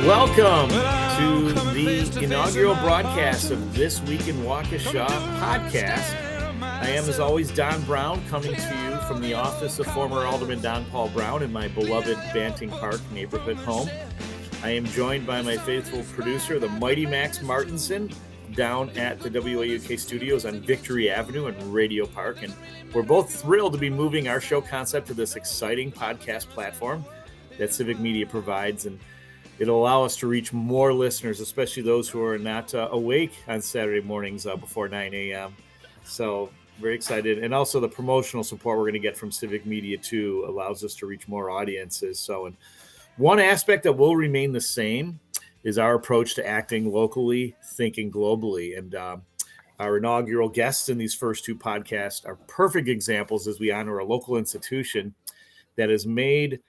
Welcome to the inaugural broadcast of This Week in Waukesha podcast. I am, as always, Don Brown, coming to you from the office of former Alderman Don Paul Brown in my beloved Banting Park neighborhood home. I am joined by my faithful producer, the mighty Max Martinson, down at the WAUK studios on Victory Avenue in Radio Park. And we're both thrilled to be moving our show concept to this exciting podcast platform that Civic Media provides. And it'll allow us to reach more listeners, especially those who are not awake on Saturday mornings before 9 a.m. So very excited. And also the promotional support we're going to get from Civic Media too allows us to reach more audiences. So, and one aspect that will remain the same is our approach to acting locally, thinking globally. And our inaugural guests in these first two podcasts are perfect examples as we honor a local institution that has made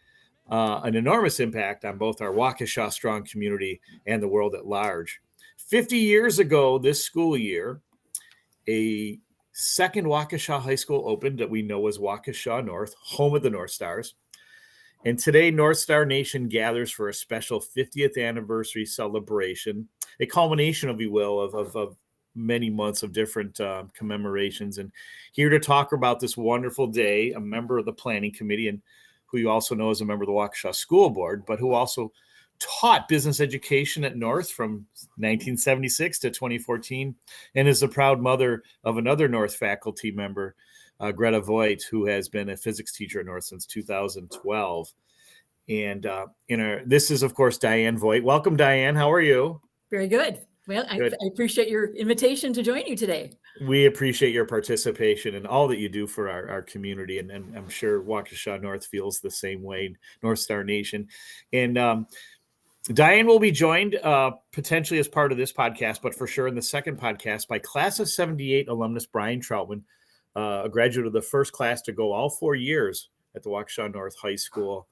an enormous impact on both our Waukesha strong community and the world at large. 50 years ago this school year, a second Waukesha high school opened that we know as Waukesha North, home of the North Stars. And today, North Star Nation gathers for a special 50th anniversary celebration, a culmination, if you will, of many months of different commemorations. And here to talk about this wonderful day, a member of the planning committee, and who you also know as a member of the Waukesha School Board, but who also taught business education at North from 1976 to 2014, and is the proud mother of another North faculty member, Greta Voit, who has been a physics teacher at North since 2012. And this is, of course, Diane Voit. Welcome, Diane. How are you? Very good. Well, I appreciate your invitation to join you today. We appreciate your participation and all that you do for our community. And I'm sure Waukesha North feels the same way, North Star Nation. And Diane will be joined potentially as part of this podcast, but for sure in the second podcast by Class of 78 alumnus Brian Troutman, a graduate of the first class to go all 4 years at the Waukesha North High School,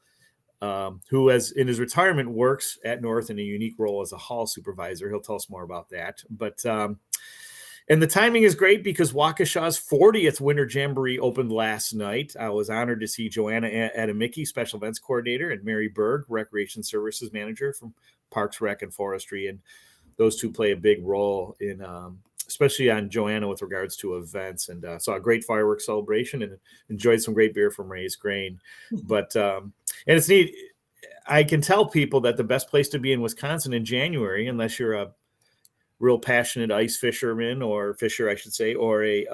who has in his retirement works at North in a unique role as a hall supervisor. He'll tell us more about that. But and the timing is great because Waukesha's 40th Winter Jamboree opened last night. I was honored to see Joanna Adamicki, Special Events Coordinator, and Mary Berg, Recreation Services Manager from Parks, Rec, and Forestry. And those two play a big role in, especially on Joanna with regards to events. And saw a great fireworks celebration and enjoyed some great beer from Ray's Grain. But, and it's neat. I can tell people that the best place to be in Wisconsin in January, unless you're a real passionate ice fisherman or fisher, I should say, or a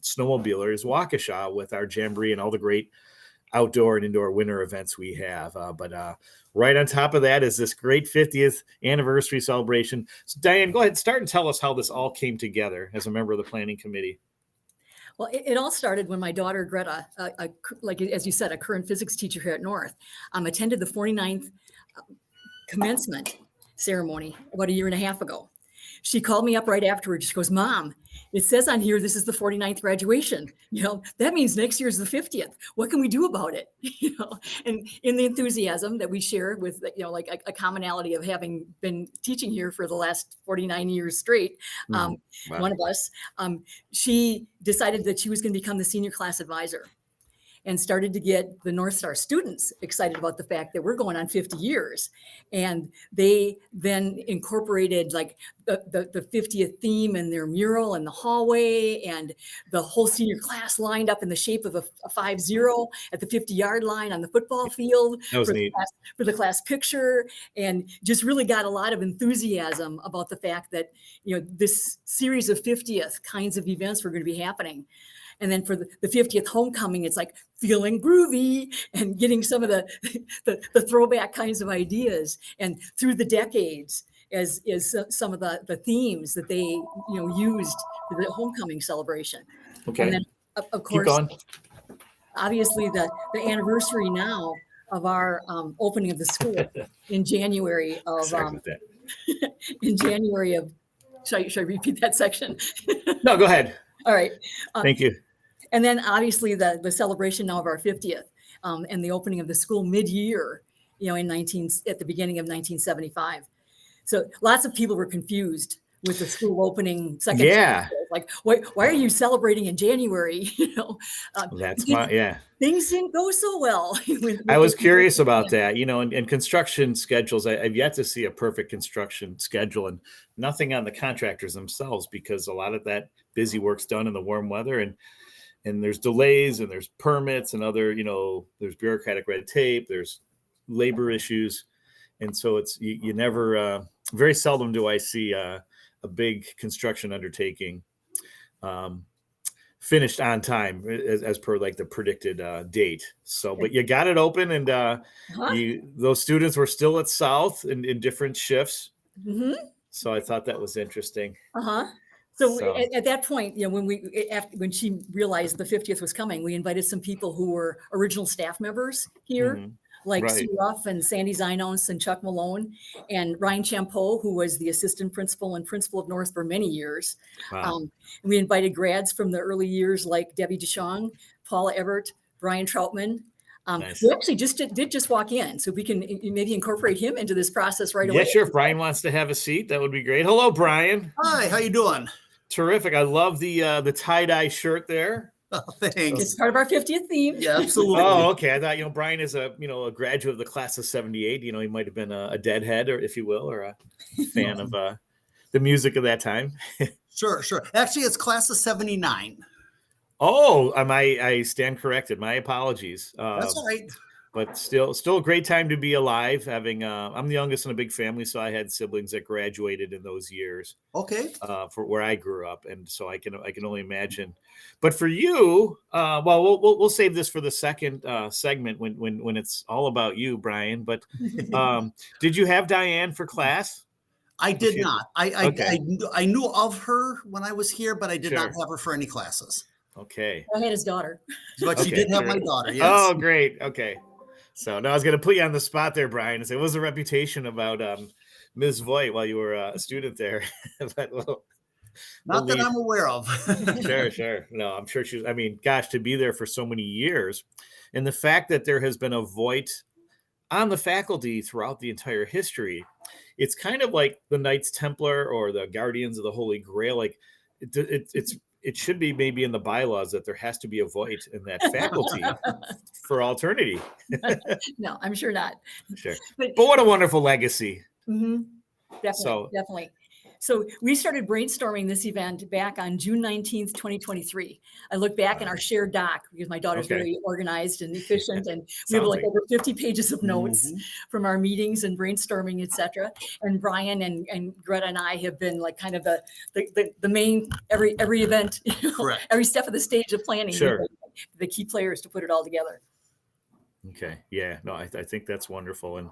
snowmobiler, is Waukesha with our jamboree and all the great outdoor and indoor winter events we have. But right on top of that is this great 50th anniversary celebration. So Diane, go ahead, start and tell us how this all came together as a member of the planning committee. Well, it all started when my daughter, Greta, like as you said, a current physics teacher here at North, attended the 49th commencement ceremony about a year and a half ago. She called me up right afterwards. She goes, "Mom, it says on here this is the 49th graduation. That means next year's the 50th. What can we do about it?" And in the enthusiasm that we share with, like a commonality of having been teaching here for the last 49 years straight, Wow. One of us, she decided that she was going to become the senior class advisor, and started to get the North Star students excited about the fact that we're going on 50 years. And they then incorporated like the 50th theme in their mural in the hallway, and the whole senior class lined up in the shape of a 5-0 at the 50-yard line on the football field That was neat. for the class picture, and just really got a lot of enthusiasm about the fact that, this series of 50th kinds of events were going to be happening. And then for the 50th homecoming, it's like feeling groovy and getting some of the throwback kinds of ideas. And through the decades, as some of the themes that they used for the homecoming celebration. Okay. And then of course, obviously the anniversary now of our opening of the school in January of in January of. Should I repeat that section? No, go ahead. All right. Thank you. And then obviously the celebration now of our 50th and the opening of the school mid-year, at the beginning of 1975. So lots of people were confused with the school opening second. Yeah. Like, why are you celebrating in January? That's my, things didn't go so well. I was curious about that, and construction schedules. I've yet to see a perfect construction schedule, and nothing on the contractors themselves, because a lot of that busy work's done in the warm weather, and there's delays, and there's permits, and other, there's bureaucratic red tape, there's labor issues. And so it's, you never, very seldom do I see a big construction undertaking finished on time as per like the predicted date. So, but you got it open, and those students were still at South in different shifts. Mm-hmm. So I thought that was interesting. So at that point, when she realized the 50th was coming, we invited some people who were original staff members here, like Sue Ruff and Sandy Zinos and Chuck Malone and Ryan Champeau, who was the assistant principal and principal of North for many years. Wow. And we invited grads from the early years like Debbie DeShong, Paula Everett, Brian Troutman. Nice. Who actually did just walk in, so we can maybe incorporate him into this process right away. Yeah, sure. If Brian wants to have a seat, that would be great. Hello, Brian. Hi, how you doing? Terrific. I love the tie-dye shirt there. Oh, thanks. It's part of our 50th theme. Yeah, absolutely. Oh, okay. I thought, Brian is a graduate of the class of 78. He might have been a deadhead, or if you will, or a fan of the music of that time. Sure. Actually, it's class of 79. Oh, I stand corrected. My apologies. That's all right. But still a great time to be alive. Having I'm the youngest in a big family, so I had siblings that graduated in those years. Okay. For where I grew up, and so I can only imagine. But for you, we'll save this for the second segment when it's all about you, Brian. But did you have Diane for class? I did not. I knew of her when I was here, but I did not have her for any classes. Okay. I had his daughter. But she did have my daughter, yes. Oh, great. Okay. So now I was going to put you on the spot there, Brian, and say, what was the reputation about Ms. Voit while you were a student there? But, not that I'm aware of. Sure. No, I'm sure she was, gosh, to be there for so many years. And the fact that there has been a Voit on the faculty throughout the entire history, it's kind of like the Knights Templar or the Guardians of the Holy Grail. Like it should be maybe in the bylaws that there has to be a Voit in that faculty for eternity. No, I'm sure not. Sure. But what a wonderful legacy. Mm-hmm. Definitely. So we started brainstorming this event back on June 19th, 2023. I look back in our shared doc, because my daughter's very organized and efficient, and we have like over 50 pages of notes from our meetings and brainstorming, etc. And Brian and Greta and I have been like kind of the main every event, every step of the stage of planning. Sure. The key players to put it all together. Okay. Yeah. No, I think that's wonderful. And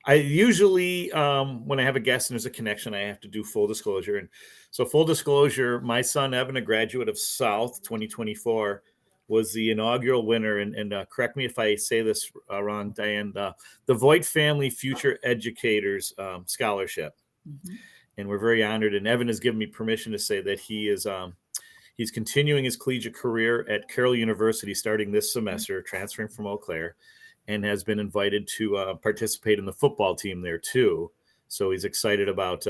I usually, when I have a guest and there's a connection, I have to do full disclosure. And so full disclosure, my son, Evan, a graduate of South 2024, was the inaugural winner. And correct me if I say this wrong, Diane, the Voit Family Future Educators Scholarship. Mm-hmm. And we're very honored. And Evan has given me permission to say that he is, he's continuing his collegiate career at Carroll University starting this semester, transferring from Eau Claire, and has been invited to participate in the football team there too. So he's excited about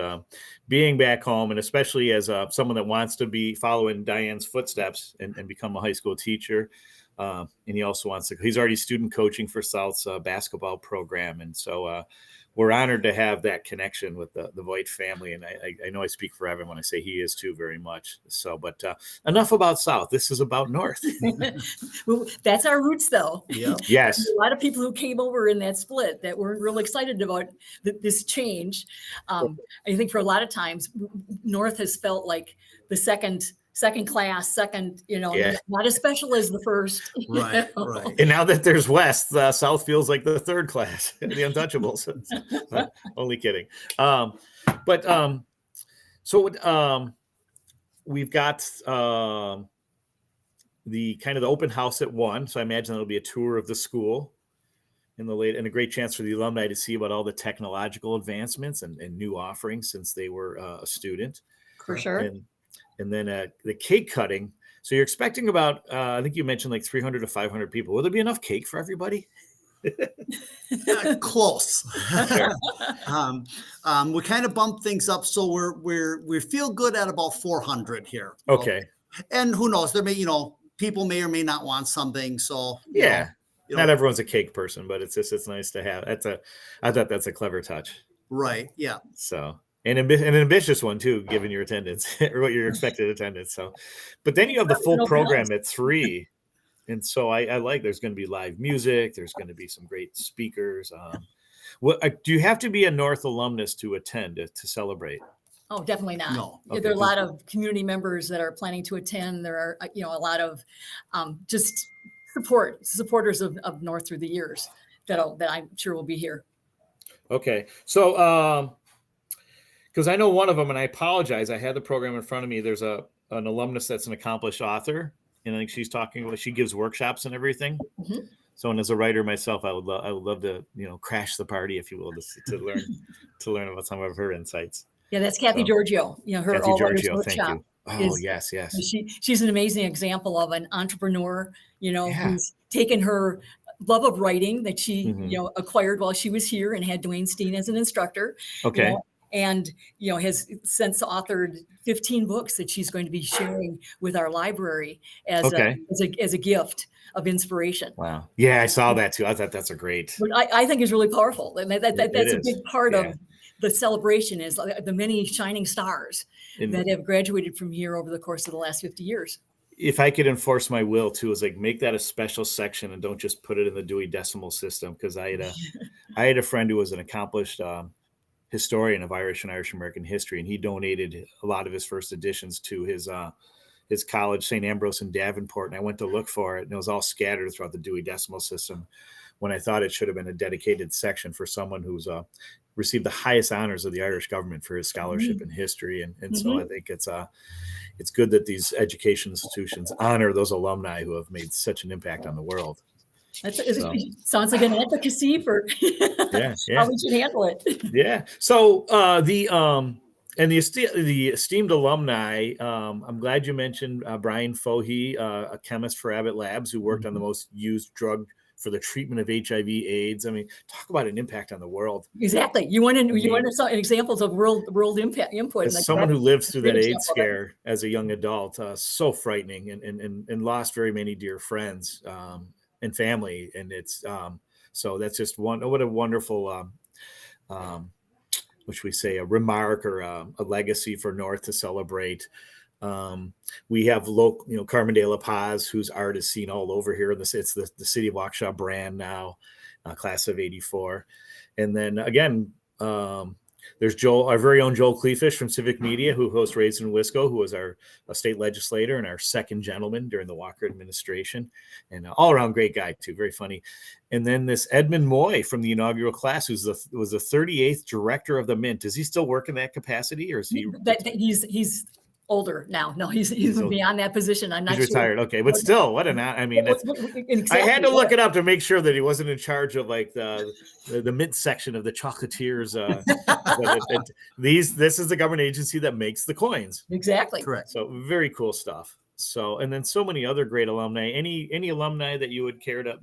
being back home, and especially as someone that wants to be following Diane's footsteps and become a high school teacher. And he also wants to, he's already student coaching for South's basketball program. And so we're honored to have that connection with the Voit family. And I know I speak for Evan when I say he is too, very much. So, but enough about South. This is about North. Well, that's our roots, though. Yeah. Yes. There's a lot of people who came over in that split that weren't real excited about this change. I think for a lot of times, North has felt like the second class, not as special as the first. Right. And now that there's West, South feels like the third class, the Untouchables. Only kidding. So we've got the kind of the open house at 1. So I imagine there'll be a tour of the school and a great chance for the alumni to see about all the technological advancements and new offerings since they were a student. For sure. And then the cake cutting. So you're expecting about, I think you mentioned like 300 to 500 people. Will there be enough cake for everybody? Close. We kind of bump things up, so we feel good at about 400 here. Okay. And who knows? There may, people may or may not want something. So yeah, not everyone's a cake person, but it's nice to have. I thought that's a clever touch. Right. Yeah. So. And an ambitious one too, given your attendance or what your expected attendance. So, but then you have the full program at 3. And so I like, there's going to be live music. There's going to be some great speakers. Do you have to be a North alumnus to attend to celebrate? Oh, definitely not. No. Okay. There are a lot of community members that are planning to attend. There are, a lot of just supporters of North through the years that I'm sure will be here. Okay. So, because I know one of them, and I apologize, I had the program in front of me. There's an alumnus that's an accomplished author, and I think she gives workshops and everything. Mm-hmm. So, and as a writer myself, I would love to, crash the party, if you will, to learn about some of her insights. Yeah, that's Kathy Giorgio. Her Kathy Giorgio, thank you. Oh, yes. She's an amazing example of an entrepreneur, who's taken her love of writing that she, acquired while she was here and had Dwayne Steen as an instructor. Okay. And, has since authored 15 books that she's going to be sharing with our library as a gift of inspiration. Wow. Yeah, I saw that too. I thought that's a great. But I think is really powerful. And that's a big part of the celebration is the many shining stars that have graduated from here over the course of the last 50 years. If I could enforce my will too, is like make that a special section and don't just put it in the Dewey Decimal System. Because I had a friend who was an accomplished historian of Irish and Irish American history, and he donated a lot of his first editions to his college, St. Ambrose in Davenport. And I went to look for it, and it was all scattered throughout the Dewey Decimal System, when I thought it should have been a dedicated section for someone who's received the highest honors of the Irish government for his scholarship in history. And so I think it's good that these education institutions honor those alumni who have made such an impact on the world. Sounds like an advocacy for how we should handle it. Yeah. So the esteemed alumni, I'm glad you mentioned Brian Fohe, a chemist for Abbott Labs who worked on the most used drug for the treatment of HIV/AIDS. I mean, talk about an impact on the world. Exactly. You wanted some examples of world impact input. As someone who lived through that AIDS scare as a young adult, so frightening, and lost very many dear friends and family. And it's so that's just what a wonderful what should we say, a remark or a legacy for North to celebrate. We have local, Carmen de la Paz, whose art is seen all over here. It's the City of Waukesha brand now, class of '84. And then again, there's our very own Joel Cleefish from Civic Media, who hosts Raised in Wisco, who was our state legislator and our second gentleman during the Walker administration, and all around great guy too, very funny. And then this Edmund Moy from the inaugural class, was the 38th director of the Mint. Does he still work in that capacity, or is he? He's older now. No, he's beyond that position. I'm not he's retired. Sure. Okay, but still, what an I mean, I had to look it up to make sure that he wasn't in charge of like the mint section of the chocolatiers. This is the government agency that makes the coins. Exactly. Correct. So very cool stuff. So, and then so many other great alumni. Any alumni that you would care to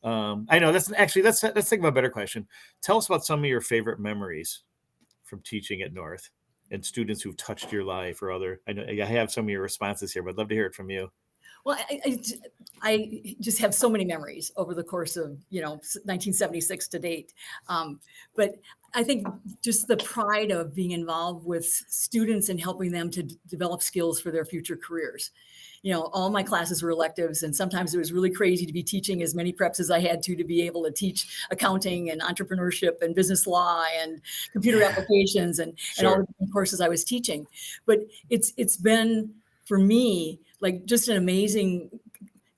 I know let's think of a better question. Tell us about some of your favorite memories from teaching at North, and students who've touched your life or other. I know I have some of your responses here, but I'd love to hear it from you. Well, I just have so many memories over the course of 1976 to date. But I think just the pride of being involved with students and helping them to develop skills for their future careers. All my classes were electives, and sometimes it was really crazy to be teaching as many preps as I had to be able to teach accounting and entrepreneurship and business law and computer applications and all the courses I was teaching. But it's been, for me, like just an amazing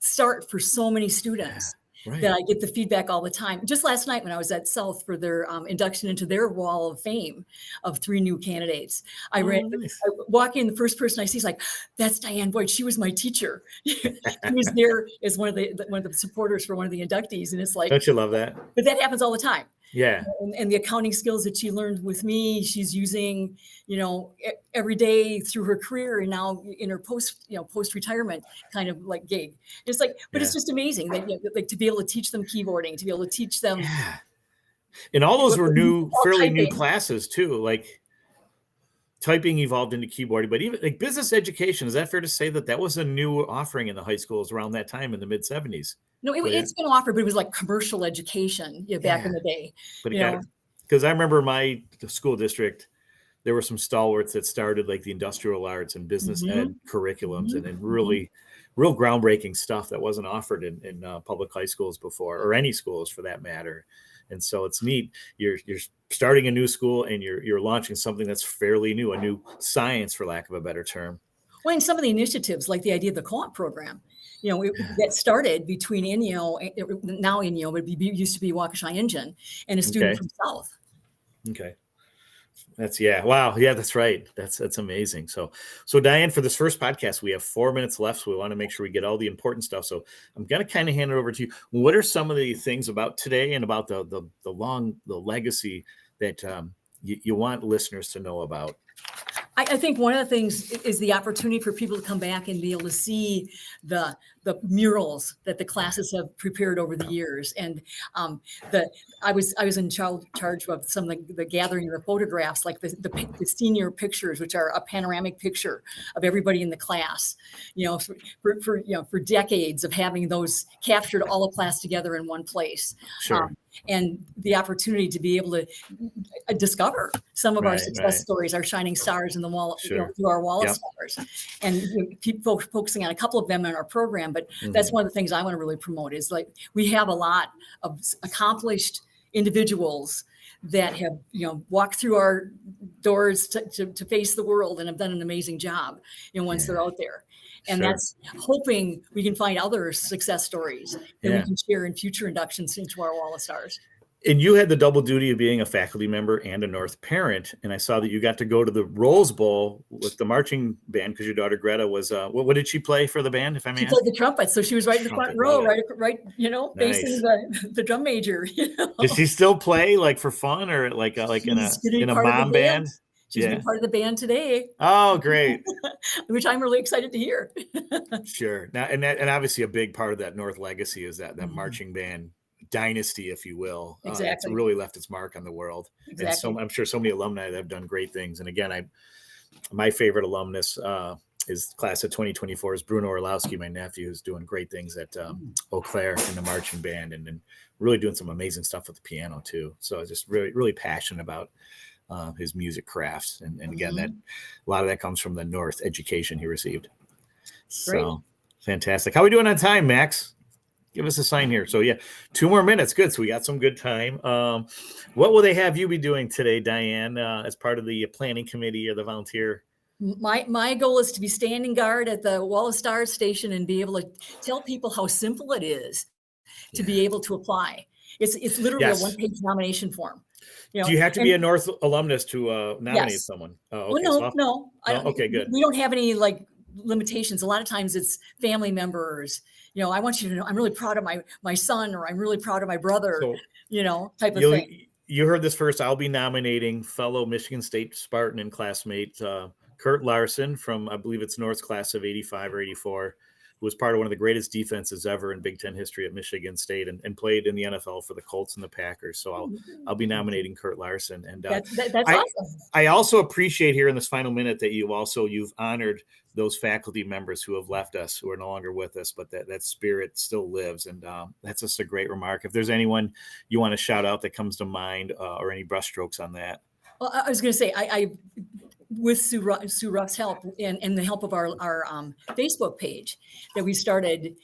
start for so many students. Right. That I get the feedback all the time. Just last night when I was at South for their induction into their wall of fame of 3 new candidates, I walk in, the first person I see is like, that's Diane Voit. She was my teacher. She was there as one of the supporters for one of the inductees. And it's like, don't you love that? But that happens all the time. Yeah. And the accounting skills that she learned with me, she's using, every day through her career, and now in her post retirement kind of like gig. It's like, but it's just amazing that like to be able to teach them keyboarding, to be able to teach them. Yeah. And all those were fairly new classes too. Like typing evolved into keyboarding, but even like business education, is that fair to say that was a new offering in the high schools around that time in the mid 70s? No, it's been offered, but it was like commercial education back in the day. But because I remember my school district, there were some stalwarts that started like the industrial arts and business ed curriculums, and really real groundbreaking stuff that wasn't offered in public high schools before, or any schools for that matter. And so it's neat. You're starting a new school and you're launching something that's fairly new, a new science, for lack of a better term. Well, and some of the initiatives, like the idea of the co-op program, that started between INEO, now INEO, but it used to be Waukesha Engine, and a student from South. Okay. Wow. Yeah, that's right. That's amazing. So Diane, for this first podcast, we have 4 minutes left. So we want to make sure we get all the important stuff. So I'm going to kind of hand it over to you. What are some of the things about today and about the legacy that you want listeners to know about? I think one of the things is the opportunity for people to come back and be able to see the murals that the classes have prepared over the years. And I was in charge of some of the gathering of the photographs, like the senior pictures, which are a panoramic picture of everybody in the class, for decades of having those captured all the class together in one place. Sure. And the opportunity to be able to discover some of our success stories, our shining stars in the wall, through our wall of stars, and keep focusing on a couple of them in our program. But that's one of the things I want to really promote is like we have a lot of accomplished individuals that have walked through our doors to face the world and have done an amazing job once they're out there. And that's hoping we can find other success stories that we can share in future inductions into our Wall of Stars. And you had the double duty of being a faculty member and a North parent. And I saw that you got to go to the Rose Bowl with the marching band because your daughter Greta was, what did she play for the band, if I may ask? She played the trumpet. So she was right in the front row, right, facing the drum major. Does she still play like for fun or like in a mom band? She's been part of the band today. Oh, great. Which I'm really excited to hear. Sure. Now, and obviously a big part of that North legacy is that marching band dynasty, if you will. Exactly. It's really left its mark on the world. Exactly. And so I'm sure so many alumni that have done great things. And again, my favorite alumnus is class of 2024 is Bruno Orlowski, my nephew, who's doing great things at Eau Claire in the marching band and really doing some amazing stuff with the piano too. So I was just really, really passionate about his music crafts. And again, that a lot of that comes from the North education he received. Great. So fantastic. How are we doing on time, Max? Give us a sign here. So 2 more minutes. Good. So we got some good time. What will they have you be doing today, Diane, as part of the planning committee or the volunteer? My goal is to be standing guard at the Wall of Stars station and be able to tell people how simple it is to be able to apply. It's literally a one-page nomination form. Do you have to be a North alumnus to nominate someone? Oh, okay. Well, no. Okay, good. We don't have any limitations. A lot of times it's family members. I want you to know I'm really proud of my son, or I'm really proud of my brother. So, type of thing. You heard this first. I'll be nominating fellow Michigan State Spartan and classmate Kurt Larson from, I believe it's North's class of 85 or 84. Who was part of one of the greatest defenses ever in Big Ten history at Michigan State and played in the NFL for the Colts and the Packers. So I'll be nominating Kurt Larson. And that's awesome. I also appreciate here in this final minute that you've honored those faculty members who have left us, who are no longer with us, but that spirit still lives. And that's just a great remark. If there's anyone you want to shout out that comes to mind or any brushstrokes on that. Well, I was going to say, I with Sue Ruff's help and the help of our Facebook page that we started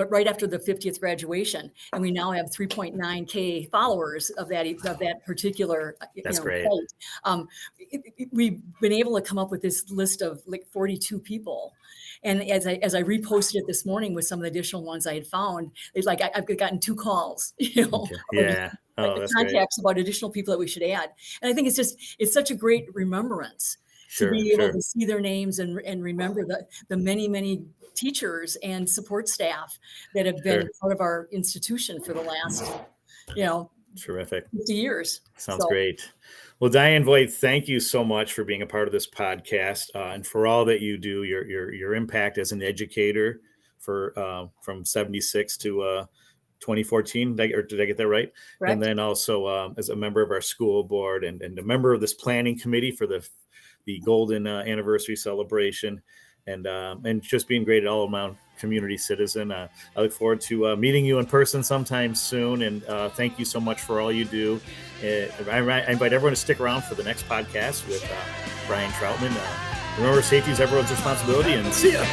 right after the 50th graduation, and we now have 3.9K followers of that particular. That's great. Site. We've been able to come up with this list of 42 people. And as I reposted it this morning with some of the additional ones I had found, it's I've gotten 2 calls, Okay. That's contacts about additional people that we should add. And I think it's such a great remembrance to be able to see their names and remember the many, many teachers and support staff that have been part of our institution for the last, Terrific. 50 years. Sounds great. Well, Diane Voit, thank you so much for being a part of this podcast and for all that you do. Your impact as an educator for from 76 to 2014. Did I get that right? Correct. And then also as a member of our school board and a member of this planning committee for the golden anniversary celebration, and just being great all around community citizen. I look forward to meeting you in person sometime soon. And thank you so much for all you do. I invite everyone to stick around for the next podcast with Brian Troutman. Remember, safety is everyone's responsibility, and see ya.